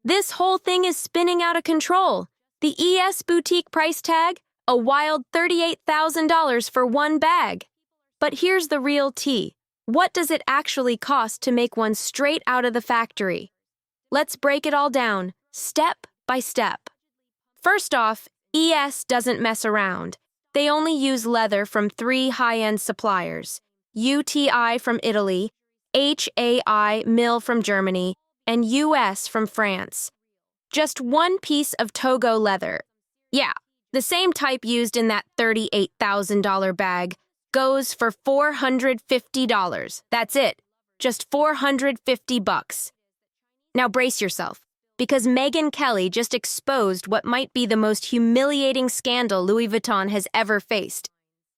This whole thing is spinning out of control. The ES boutique price tag? A wild $38,000 for one bag. But here's the real tea. What does it actually cost to make one straight out of the factory? Let's break it all down, step by step. First off, ES doesn't mess around. They only use leather from 3 high-end suppliers: UTI from Italy, HAI Mill from Germany, and US from France. Just one piece of Togo leather. Yeah, the same type used in that $38,000 bag goes for $450. That's it. Just $450. Now brace yourself, because Megyn Kelly just exposed what might be the most humiliating scandal Louis Vuitton has ever faced.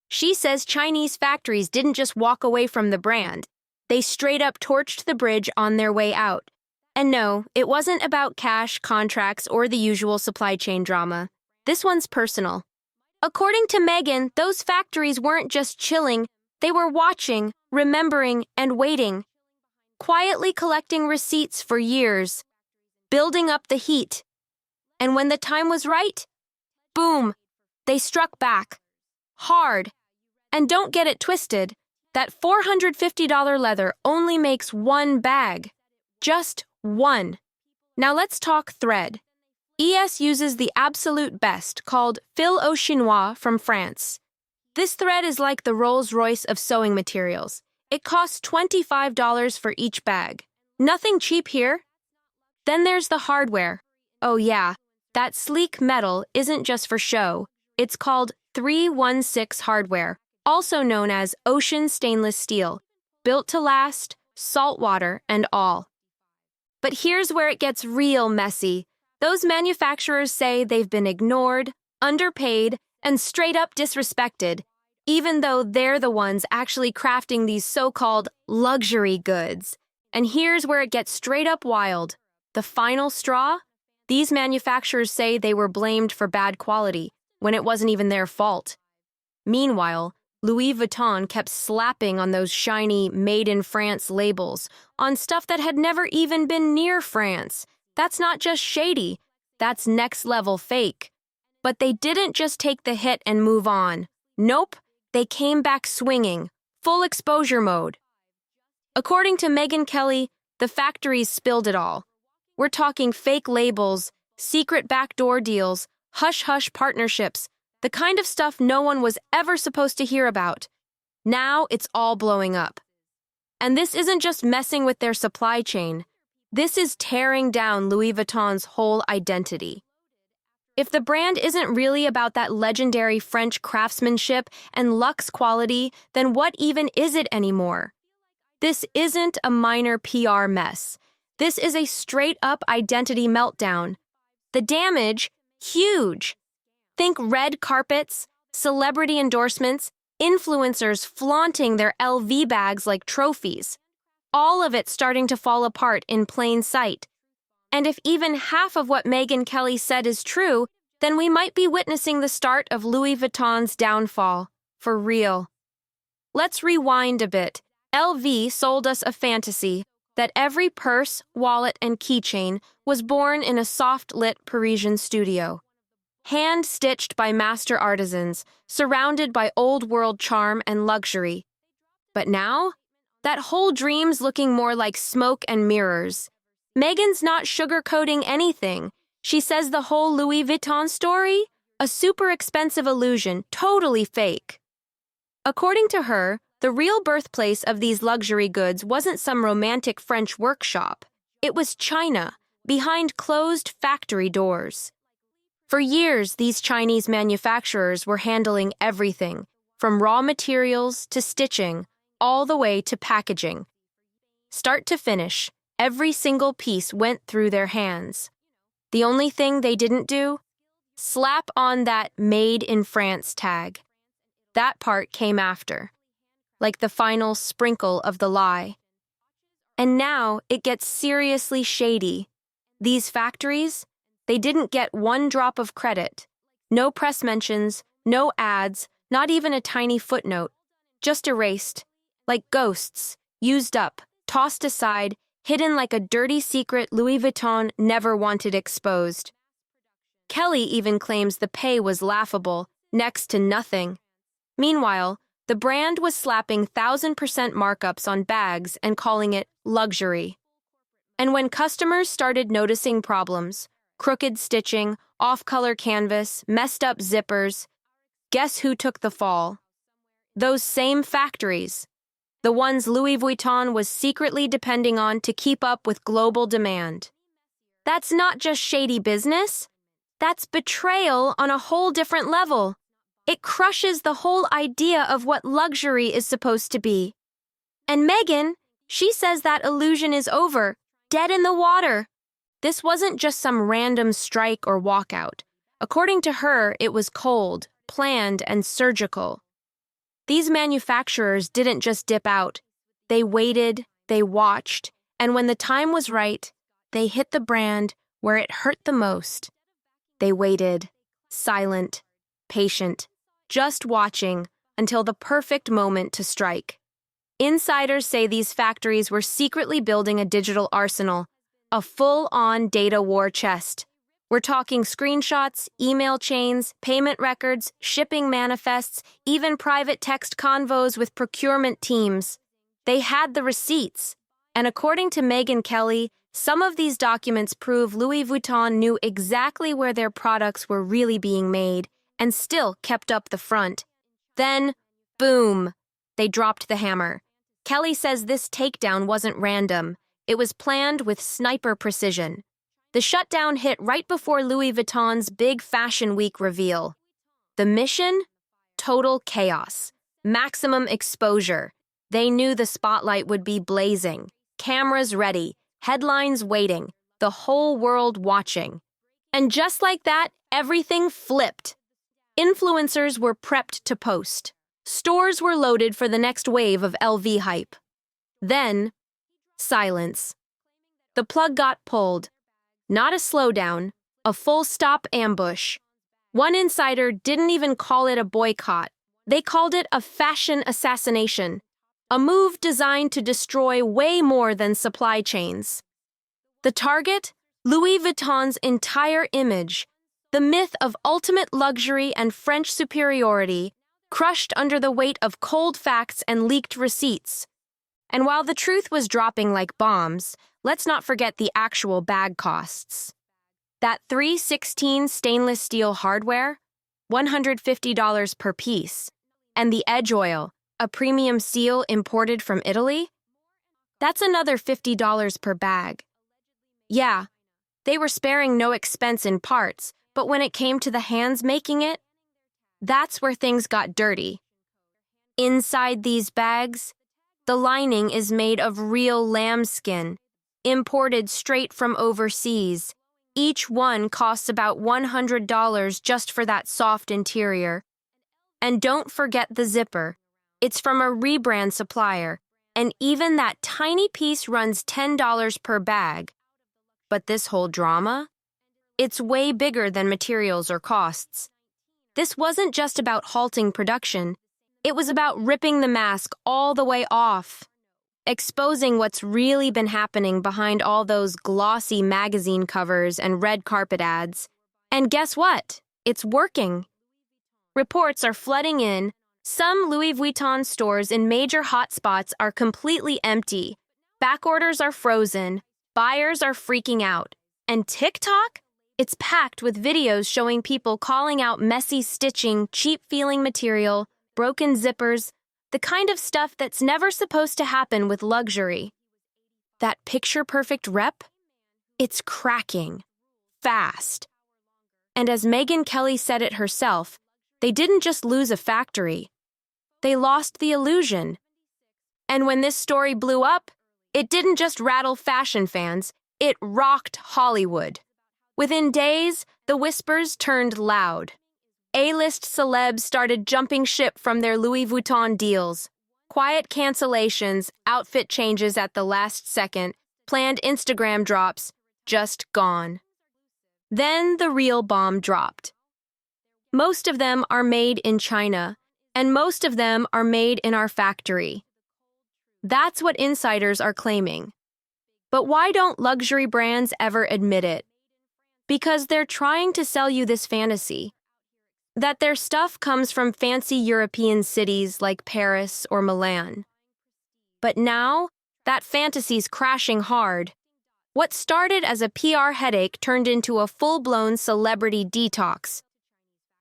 She says Chinese factories didn't just walk away from the brand. They straight up torched the bridge on their way out. And no, it wasn't about cash, contracts, or the usual supply chain drama. This one's personal. According to Megyn, those factories weren't just chilling, they were watching, remembering, and waiting. Quietly collecting receipts for years, building up the heat. And when the time was right, boom, they struck back. Hard. And don't get it twisted, that $450 leather only makes one bag. Just one. Now let's talk thread. ES uses the absolute best, called fil au chinois from France. This thread is like the Rolls-Royce of sewing materials. It costs $25 for each bag. Nothing cheap here. Then there's the hardware. Oh yeah, that sleek metal isn't just for show. It's called 316 hardware, also known as ocean stainless steel, built to last, salt water, and all. But here's where it gets real messy. Those manufacturers say they've been ignored, underpaid, and straight up disrespected, even though they're the ones actually crafting these so-called luxury goods. And here's where it gets straight up wild. The final straw? These manufacturers say they were blamed for bad quality, when it wasn't even their fault. Meanwhile, Louis Vuitton kept slapping on those shiny Made in France labels on stuff that had never even been near France. That's not just shady, that's next-level fake. But they didn't just take the hit and move on. Nope, they came back swinging, full exposure mode. According to Megyn Kelly, the factories spilled it all. We're talking fake labels, secret backdoor deals, hush-hush partnerships, the kind of stuff no one was ever supposed to hear about. Now it's all blowing up. And this isn't just messing with their supply chain. This is tearing down Louis Vuitton's whole identity. If the brand isn't really about that legendary French craftsmanship and luxe quality, then what even is it anymore? This isn't a minor PR mess. This is a straight-up identity meltdown. The damage, huge. Think red carpets, celebrity endorsements, influencers flaunting their LV bags like trophies. All of it starting to fall apart in plain sight. And if even half of what Megyn Kelly said is true, then we might be witnessing the start of Louis Vuitton's downfall. For real. Let's rewind a bit. LV sold us a fantasy that every purse, wallet, and keychain was born in a soft-lit Parisian studio. Hand-stitched by master artisans, surrounded by old-world charm and luxury. But now, that whole dream's looking more like smoke and mirrors. Megyn's not sugarcoating anything. She says the whole Louis Vuitton story? A super expensive illusion, totally fake. According to her, the real birthplace of these luxury goods wasn't some romantic French workshop. It was China, behind closed factory doors. For years, these Chinese manufacturers were handling everything, from raw materials to stitching, all the way to packaging. Start to finish, every single piece went through their hands. The only thing they didn't do? Slap on that Made in France tag. That part came after, like the final sprinkle of the lie. And now it gets seriously shady. These factories, they didn't get one drop of credit. No press mentions, no ads, not even a tiny footnote. Just erased. Like ghosts, used up, tossed aside, hidden like a dirty secret Louis Vuitton never wanted exposed. Kelly even claims the pay was laughable, next to nothing. Meanwhile, the brand was slapping 1,000% markups on bags and calling it luxury. And when customers started noticing problems, crooked stitching, off-color canvas, messed up zippers, guess who took the fall? Those same factories. The ones Louis Vuitton was secretly depending on to keep up with global demand. That's not just shady business. That's betrayal on a whole different level. It crushes the whole idea of what luxury is supposed to be. And Megyn, she says that illusion is over, dead in the water. This wasn't just some random strike or walkout. According to her, it was cold, planned, and surgical. These manufacturers didn't just dip out. They waited, they watched, and when the time was right, they hit the brand where it hurt the most. They waited, silent, patient, just watching until the perfect moment to strike. Insiders say these factories were secretly building a digital arsenal, a full-on data war chest. We're talking screenshots, email chains, payment records, shipping manifests, even private text convos with procurement teams. They had the receipts. And according to Megyn Kelly, some of these documents prove Louis Vuitton knew exactly where their products were really being made and still kept up the front. Then, boom, they dropped the hammer. Kelly says this takedown wasn't random. It was planned with sniper precision. The shutdown hit right before Louis Vuitton's big Fashion Week reveal. The mission? Total chaos. Maximum exposure. They knew the spotlight would be blazing. Cameras ready. Headlines waiting. The whole world watching. And just like that, everything flipped. Influencers were prepped to post. Stores were loaded for the next wave of LV hype. Then, silence. The plug got pulled. Not a slowdown, a full-stop ambush. One insider didn't even call it a boycott. They called it a fashion assassination, a move designed to destroy way more than supply chains. The target? Louis Vuitton's entire image, the myth of ultimate luxury and French superiority, crushed under the weight of cold facts and leaked receipts. And while the truth was dropping like bombs, let's not forget the actual bag costs. That 316 stainless steel hardware, $150 per piece, and the edge oil, a premium seal imported from Italy, that's another $50 per bag. Yeah, they were sparing no expense in parts, but when it came to the hands making it, that's where things got dirty. Inside these bags, the lining is made of real lambskin, imported straight from overseas. Each one costs about $100 just for that soft interior. And don't forget the zipper. It's from a rebrand supplier, and even that tiny piece runs $10 per bag. But this whole drama? It's way bigger than materials or costs. This wasn't just about halting production. It was about ripping the mask all the way off, exposing what's really been happening behind all those glossy magazine covers and red carpet ads. And guess what? It's working. Reports are flooding in. Some Louis Vuitton stores in major hotspots are completely empty. Back orders are frozen. Buyers are freaking out. And TikTok? It's packed with videos showing people calling out messy stitching, cheap-feeling material, broken zippers, the kind of stuff that's never supposed to happen with luxury. That picture-perfect rep? It's cracking. Fast. And as Megyn Kelly said it herself, they didn't just lose a factory. They lost the illusion. And when this story blew up, it didn't just rattle fashion fans, it rocked Hollywood. Within days, the whispers turned loud. A-list celebs started jumping ship from their Louis Vuitton deals. Quiet cancellations, outfit changes at the last second, planned Instagram drops, just gone. Then the real bomb dropped. Most of them are made in China, and most of them are made in our factory. That's what insiders are claiming. But why don't luxury brands ever admit it? Because they're trying to sell you this fantasy that their stuff comes from fancy European cities like Paris or Milan. But now, that fantasy's crashing hard. What started as a PR headache turned into a full-blown celebrity detox.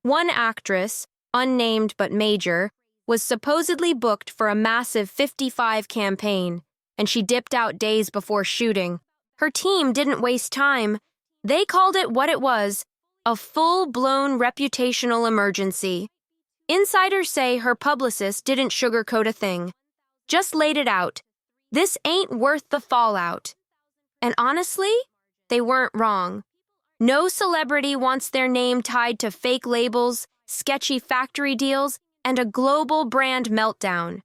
One actress, unnamed but major, was supposedly booked for a massive 55 campaign, and she dipped out days before shooting. Her team didn't waste time. They called it what it was, a full-blown reputational emergency. Insiders say her publicist didn't sugarcoat a thing, just laid it out. This ain't worth the fallout. And honestly, they weren't wrong. No celebrity wants their name tied to fake labels, sketchy factory deals, and a global brand meltdown.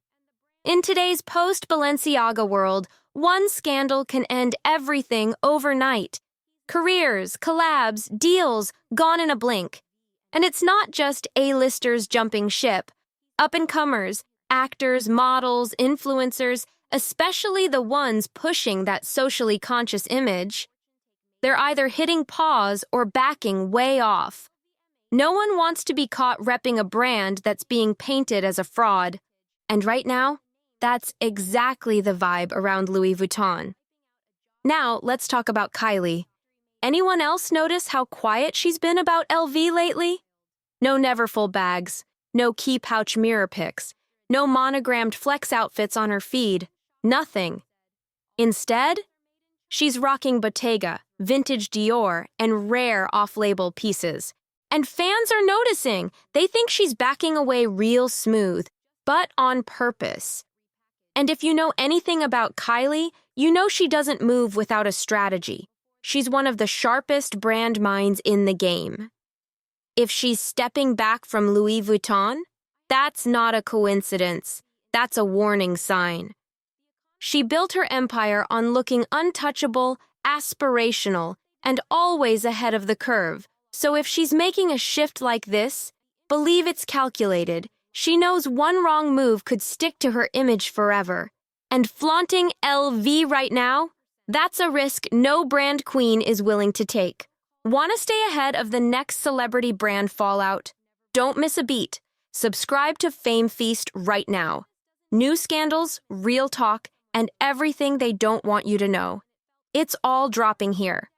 In today's post-Balenciaga world, one scandal can end everything overnight. Careers, collabs, deals, gone in a blink. And it's not just A-listers jumping ship. Up-and-comers, actors, models, influencers, especially the ones pushing that socially conscious image, they're either hitting pause or backing way off. No one wants to be caught repping a brand that's being painted as a fraud. And right now, that's exactly the vibe around Louis Vuitton. Now, let's talk about Kylie. Anyone else notice how quiet she's been about LV lately? No Neverfull bags, no key pouch mirror pics, no monogrammed flex outfits on her feed, nothing. Instead, she's rocking Bottega, vintage Dior, and rare off-label pieces. And fans are noticing. They think she's backing away real smooth, but on purpose. And if you know anything about Kylie, you know she doesn't move without a strategy. She's one of the sharpest brand minds in the game. If she's stepping back from Louis Vuitton, that's not a coincidence. That's a warning sign. She built her empire on looking untouchable, aspirational, and always ahead of the curve. So if she's making a shift like this, believe it's calculated. She knows one wrong move could stick to her image forever. And flaunting LV right now? That's a risk no brand queen is willing to take. Want to stay ahead of the next celebrity brand fallout? Don't miss a beat. Subscribe to Fame Feast right now. New scandals, real talk, and everything they don't want you to know. It's all dropping here.